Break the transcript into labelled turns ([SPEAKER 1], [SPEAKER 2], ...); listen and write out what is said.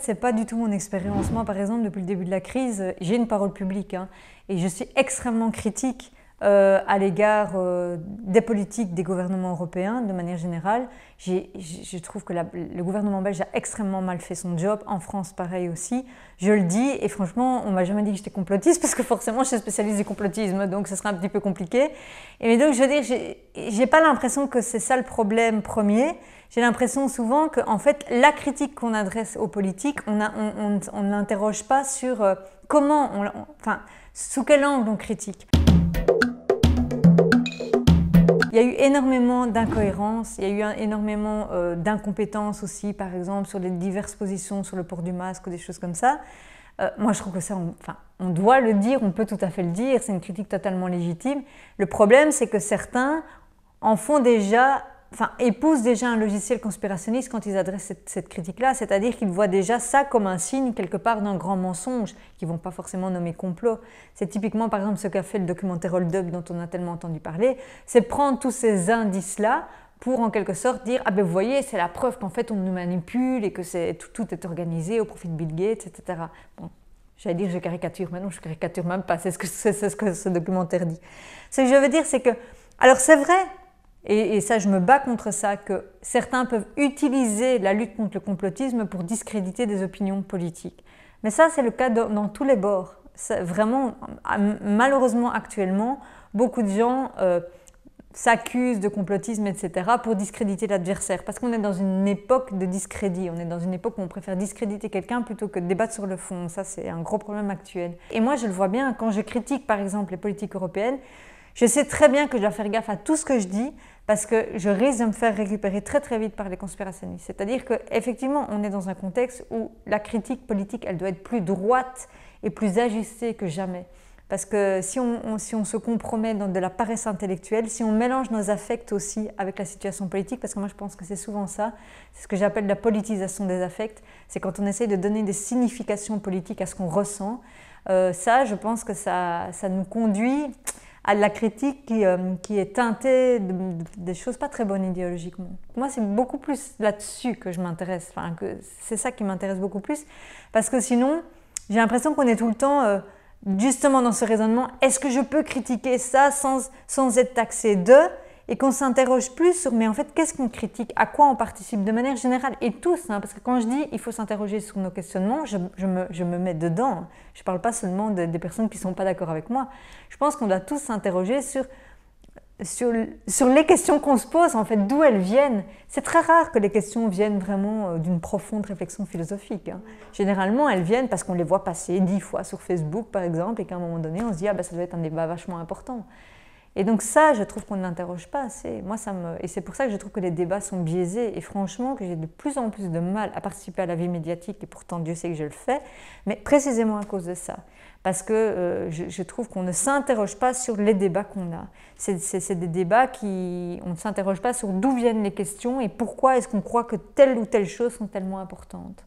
[SPEAKER 1] C'est pas du tout mon expérience. Moi, par exemple, depuis le début de la crise, j'ai une parole publique et je suis extrêmement critique à l'égard des politiques des gouvernements européens de manière générale. Je trouve que le gouvernement belge a extrêmement mal fait son job, en France pareil aussi. Je le dis et franchement, on m'a jamais dit que j'étais complotiste parce que forcément je suis spécialiste du complotisme, donc ce serait un petit peu compliqué. Et donc je veux dire, j'ai pas l'impression que c'est ça le problème premier. J'ai l'impression souvent que en fait, la critique qu'on adresse aux politiques, on n'interroge pas sur comment, enfin, sous quel angle on critique. Il y a eu énormément d'incohérences, il y a eu énormément d'incompétences aussi, par exemple, sur les diverses positions sur le port du masque ou des choses comme ça. Moi, je trouve que ça, on doit le dire, on peut tout à fait le dire, c'est une critique totalement légitime. Le problème, c'est que certains en font déjà, épousent déjà un logiciel conspirationniste quand ils adressent cette critique-là, c'est-à-dire qu'ils voient déjà ça comme un signe quelque part d'un grand mensonge, qu'ils ne vont pas forcément nommer complot. C'est typiquement par exemple ce qu'a fait le documentaire Hold Up dont on a tellement entendu parler, c'est prendre tous ces indices-là pour en quelque sorte dire « Ah ben vous voyez, c'est la preuve qu'en fait on nous manipule et que tout est organisé au profit de Bill Gates, etc. » Bon, j'allais dire je caricature, mais non, je caricature même pas, c'est ce que ce documentaire dit. Ce que je veux dire, c'est que, alors c'est vrai, et ça, je me bats contre ça, que certains peuvent utiliser la lutte contre le complotisme pour discréditer des opinions politiques. Mais ça, c'est le cas dans tous les bords. Vraiment, malheureusement, actuellement, beaucoup de gens s'accusent de complotisme, etc., pour discréditer l'adversaire. Parce qu'on est dans une époque de discrédit. On est dans une époque où on préfère discréditer quelqu'un plutôt que de débattre sur le fond. Ça, c'est un gros problème actuel. Et moi, je le vois bien, quand je critique, par exemple, les politiques européennes, je sais très bien que je dois faire gaffe à tout ce que je dis parce que je risque de me faire récupérer très très vite par les conspirationnistes. C'est-à-dire qu'effectivement, on est dans un contexte où la critique politique, elle doit être plus droite et plus ajustée que jamais. Parce que si on se compromet dans de la paresse intellectuelle, si on mélange nos affects aussi avec la situation politique, parce que moi je pense que c'est souvent ça, c'est ce que j'appelle la politisation des affects, c'est quand on essaye de donner des significations politiques à ce qu'on ressent. Ça, je pense que ça nous conduit à la critique qui est teintée des choses pas très bonnes idéologiquement. Moi, c'est beaucoup plus là-dessus que je m'intéresse, c'est ça qui m'intéresse beaucoup plus, parce que sinon, j'ai l'impression qu'on est tout le temps justement dans ce raisonnement, est-ce que je peux critiquer ça sans être taxé de, et qu'on s'interroge plus sur, mais en fait, qu'est-ce qu'on critique, à quoi on participe de manière générale, et tous, parce que quand je dis il faut s'interroger sur nos questionnements, je me mets dedans. Je ne parle pas seulement des personnes qui ne sont pas d'accord avec moi. Je pense qu'on doit tous s'interroger sur les questions qu'on se pose, en fait, d'où elles viennent. C'est très rare que les questions viennent vraiment d'une profonde réflexion philosophique. Généralement, elles viennent parce qu'on les voit passer 10 fois sur Facebook, par exemple, et qu'à un moment donné, on se dit « Ah ben ça doit être un débat vachement important ». Et donc ça, je trouve qu'on ne l'interroge pas assez. Et c'est pour ça que je trouve que les débats sont biaisés. Et franchement, que j'ai de plus en plus de mal à participer à la vie médiatique, et pourtant Dieu sait que je le fais, mais précisément à cause de ça. Parce que je trouve qu'on ne s'interroge pas sur les débats qu'on a. C'est des débats on ne s'interroge pas sur d'où viennent les questions et pourquoi est-ce qu'on croit que telle ou telle chose sont tellement importantes.